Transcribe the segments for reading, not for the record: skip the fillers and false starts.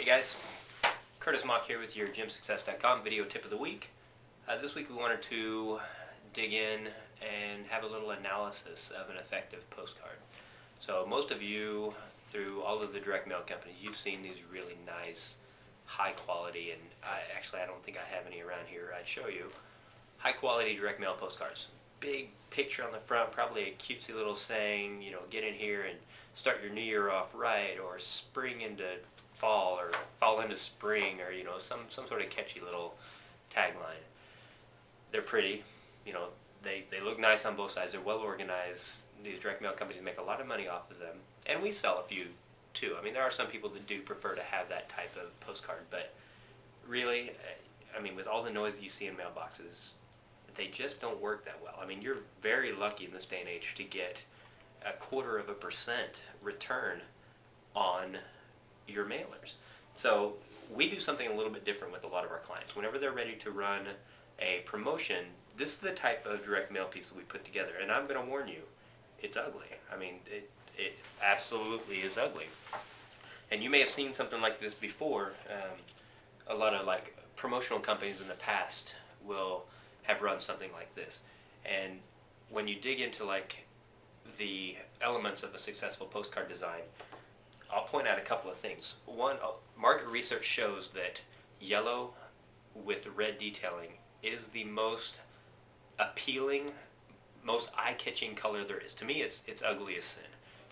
Hey guys, Curtis Mock here with your GymSuccess.com video tip of the week. This week we wanted to dig in and have a little analysis of an effective postcard. So most of you, through all of the direct mail companies, you've seen these really nice, high quality, and I don't think I have any around here. I'd show you high quality direct mail postcards. Big picture on the front, probably a cutesy little saying, you know, get in here and start your new year off right, or spring into fall, or fall into spring, or you know, some sort of catchy little tagline. They're pretty, you know, they look nice on both sides. They're well organized. These direct mail companies make a lot of money off of them, and we sell a few too. I mean, there are some people that do prefer to have that type of postcard, but really, I mean, with all the noise that you see in mailboxes, they just don't work that well. I mean, you're very lucky in this day and age to get 0.25% return on your mailers. So we do something a little bit different with a lot of our clients. Whenever they're ready to run a promotion, this is the type of direct mail piece that we put together. And I'm going to warn you, it's ugly. I mean, it absolutely is ugly. And you may have seen something like this before. A lot of like promotional companies in the past will have run something like this. And when you dig into like the elements of a successful postcard design, I'll point out a couple of things. One, market research shows that yellow with red detailing is the most appealing, most eye-catching color there is. To me, it's ugly as sin,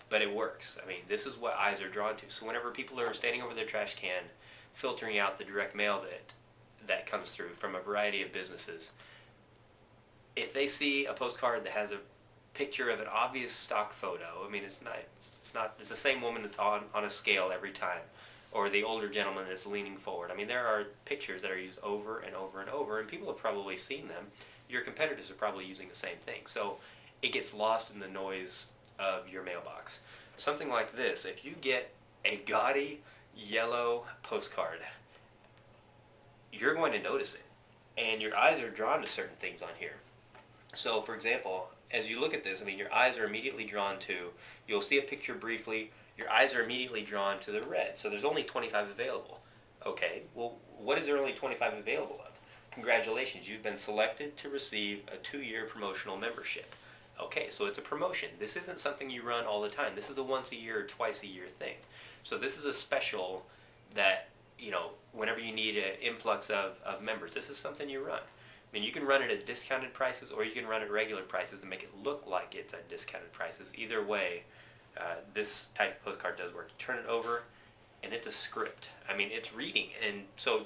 but it works. I mean, this is what eyes are drawn to. So whenever people are standing over their trash can, filtering out the direct mail that comes through from a variety of businesses, if they see a postcard that has a picture of an obvious stock photo, I mean, it's the same woman that's on a scale every time, or the older gentleman that's leaning forward. I mean, there are pictures that are used over and over and over, and people have probably seen them. Your competitors are probably using the same thing, so it gets lost in the noise of your mailbox. Something like this, if you get a gaudy yellow postcard, you're going to notice it, and your eyes are drawn to certain things on here. So, for example, as you look at this, I mean, your eyes are immediately drawn to, you'll see a picture briefly, your eyes are immediately drawn to the red. So there's only 25 available. Okay, well, what is there only 25 available of? Congratulations, you've been selected to receive a 2-year promotional membership. Okay, so it's a promotion. This isn't something you run all the time. This is a once a year or twice a year thing. So this is a special that, you know, whenever you need an influx of members, this is something you run. I mean, you can run it at discounted prices, or you can run it at regular prices and make it look like it's at discounted prices. Either way, this type of postcard does work. You turn it over, and it's a script. I mean, it's reading. And so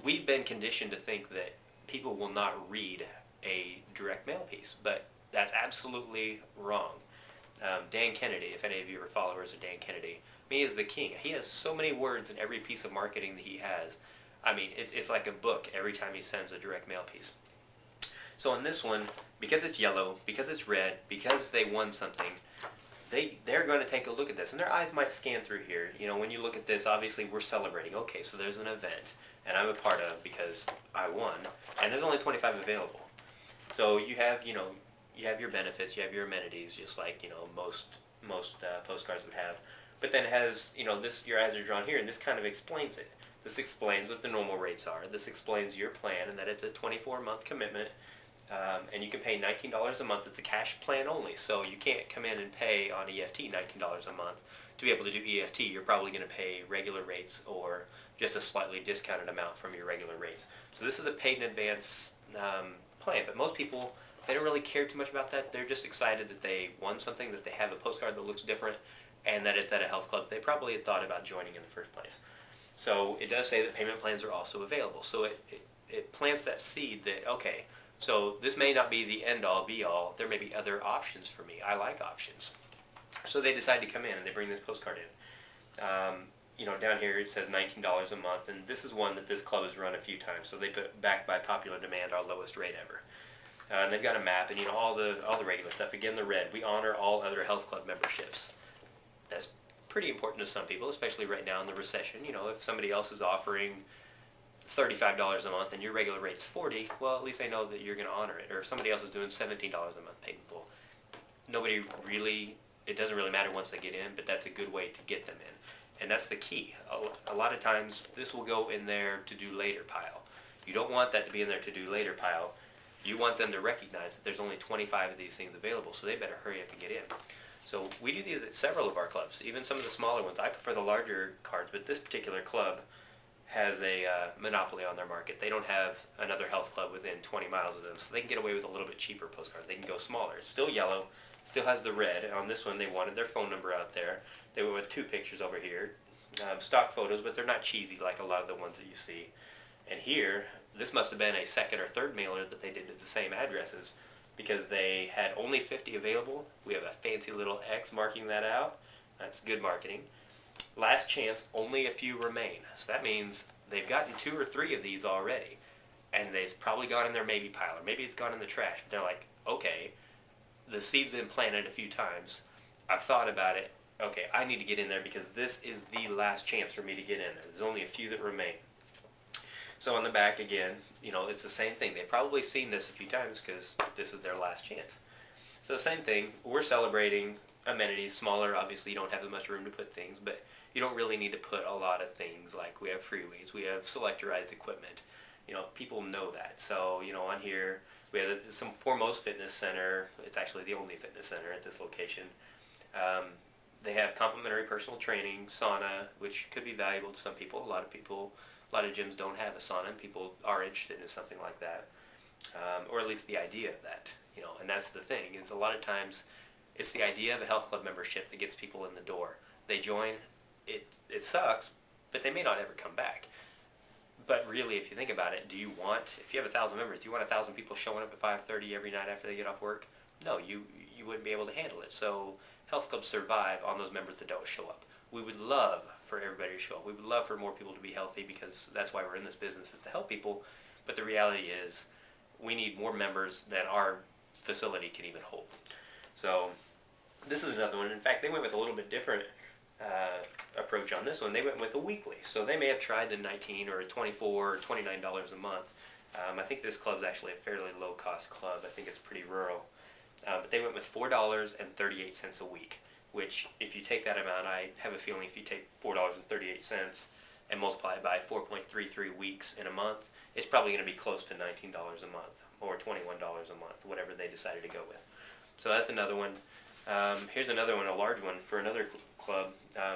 we've been conditioned to think that people will not read a direct mail piece, but that's absolutely wrong. Dan Kennedy, if any of you are followers of Dan Kennedy, I mean, he is the king. He has so many words in every piece of marketing that he has. I mean, it's like a book every time he sends a direct mail piece. So on this one, because it's yellow, because it's red, because they won something, they're going to take a look at this, and their eyes might scan through here. You know, when you look at this, obviously we're celebrating. Okay, so there's an event, and I'm a part of because I won, and there's only 25 available. So you have, you know, you have your benefits, you have your amenities, just like, you know, most postcards would have. But then it has, you know, this, your eyes are drawn here, and this kind of explains it. This explains what the normal rates are. This explains your plan, and that it's a 24-month commitment, and you can pay $19 a month. It's a cash plan only, so you can't come in and pay on EFT $19 a month. To be able to do EFT, you're probably going to pay regular rates or just a slightly discounted amount from your regular rates. So this is a paid in advance plan, but most people, they don't really care too much about that. They're just excited that they won something, that they have a postcard that looks different, and that it's at a health club they probably had thought about joining in the first place. So it does say that payment plans are also available. So it plants that seed that, okay, so this may not be the end-all, be-all. There may be other options for me. I like options. So they decide to come in and they bring this postcard in. You know, down here it says $19 a month, and this is one that this club has run a few times. So they put backed by popular demand, our lowest rate ever. And they've got a map and, you know, all the regular stuff. Again, the red, we honor all other health club memberships. That's pretty important to some people, especially right now in the recession. You know, if somebody else is offering $35 a month and your regular rate's $40, well, at least they know that you're going to honor it. Or if somebody else is doing $17 a month paid in full, nobody really, it doesn't really matter once they get in, but that's a good way to get them in. And that's the key. A lot of times this will go in their to-do later pile. You don't want that to be in their to-do later pile. You want them to recognize that there's only 25 of these things available, so they better hurry up and get in. So we do these at several of our clubs, even some of the smaller ones. I prefer the larger cards, but this particular club has a monopoly on their market. They don't have another health club within 20 miles of them, so they can get away with a little bit cheaper postcards. They can go smaller. It's still yellow, still has the red. On this one, they wanted their phone number out there. They went with 2 pictures over here, stock photos, but they're not cheesy like a lot of the ones that you see. And here, this must have been a second or third mailer that they did to the same addresses, because they had only 50 available. We have a fancy little X marking that out. That's good marketing. Last chance, only a few remain. So that means they've gotten 2 or 3 of these already, and it's probably gone in their maybe pile, or maybe it's gone in the trash. But they're like, okay, the seed's been planted a few times. I've thought about it. Okay, I need to get in there because this is the last chance for me to get in there. There's only a few that remain. So on the back again, it's the same thing. They've probably seen this a few times because this is their last chance. So same thing, we're celebrating amenities, smaller. Obviously you don't have as much room to put things, but you don't really need to put a lot of things. Like we have free weights, we have selectorized equipment. People know that. So on here we have some Foremost Fitness Center. It's actually the only fitness center at this location. They have complimentary personal training, sauna, which could be valuable to some people. A lot of gyms don't have a sauna, and people are interested in something like that, or at least the idea of that. And that's the thing, is a lot of times it's the idea of a health club membership that gets people in the door. They join, it sucks, but they may not ever come back. But really, if you think about it, if you have 1,000 members, do you want 1,000 people showing up at 5:30 every night after they get off work? No, you wouldn't be able to handle it. So health clubs survive on those members that don't show up. We would love for everybody to show up. We would love for more people to be healthy, because that's why we're in this business, is to help people. But the reality is we need more members than our facility can even hold. So this is another one. In fact, they went with a little bit different approach on this one. They went with a weekly. So they may have tried the $19 or $24 or $29 a month. I think this club's actually a fairly low-cost club. I think it's pretty rural. But they went with $4.38 a week, which, if you take that amount, I have a feeling if you take $4.38 and multiply it by 4.33 weeks in a month, it's probably going to be close to $19 a month or $21 a month, whatever they decided to go with. So that's another one. Here's another one, a large one for another club.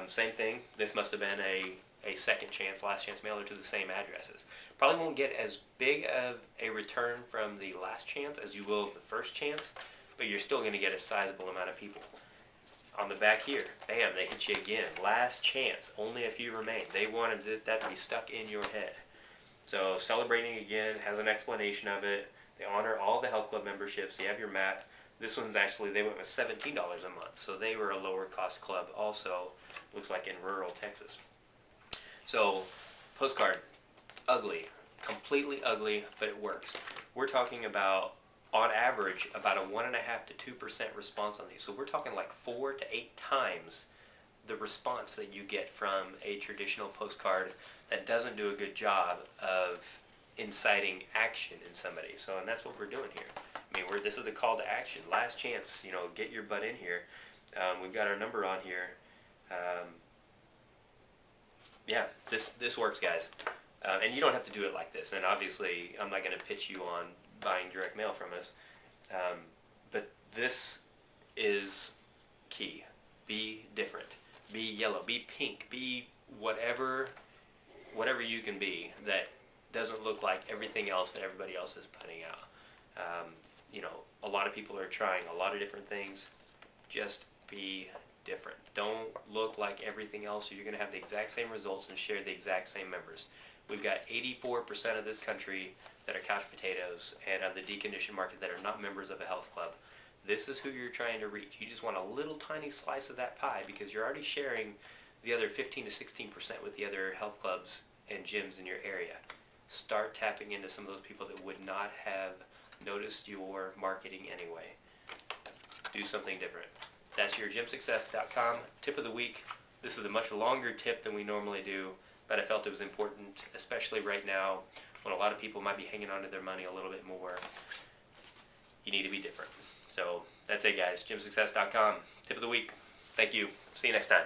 Same thing. This must have been a second chance, last chance mailer to the same addresses. Probably won't get as big of a return from the last chance as you will the first chance, but you're still going to get a sizable amount of people. On the back here, bam, they hit you again. Last chance, only a few remain. They wanted that to be stuck in your head. So celebrating again has an explanation of it. They honor all the health club memberships. You have your map. This one's actually, they went with $17 a month, so they were a lower cost club also, looks like in rural Texas. So postcard, ugly, completely ugly, but it works. We're talking about, on average, about a 1.5% to 2% response on these. So we're talking like 4 to 8 times the response that you get from a traditional postcard that doesn't do a good job of inciting action in somebody. So, and that's what we're doing here. I mean, this is the call to action. Last chance, get your butt in here. We've got our number on here. Yeah, this works, guys. And you don't have to do it like this. And obviously, I'm not going to pitch you on buying direct mail from us. But this is key. Be different. Be yellow. Be pink. Be whatever you can be that doesn't look like everything else that everybody else is putting out. A lot of people are trying a lot of different things. Just be different. Don't look like everything else, or you're going to have the exact same results and share the exact same members. We've got 84% of this country that are couch potatoes, and of the deconditioned market that are not members of a health club. This is who you're trying to reach. You just want a little tiny slice of that pie, because you're already sharing the other 15 to 16% with the other health clubs and gyms in your area. Start tapping into some of those people that would not have noticed your marketing anyway. Do something different. That's your gymsuccess.com tip of the week. This is a much longer tip than we normally do, but I felt it was important, especially right now when a lot of people might be hanging on to their money a little bit more. You need to be different. So that's it, guys. gymsuccess.com tip of the week. Thank you. See you next time.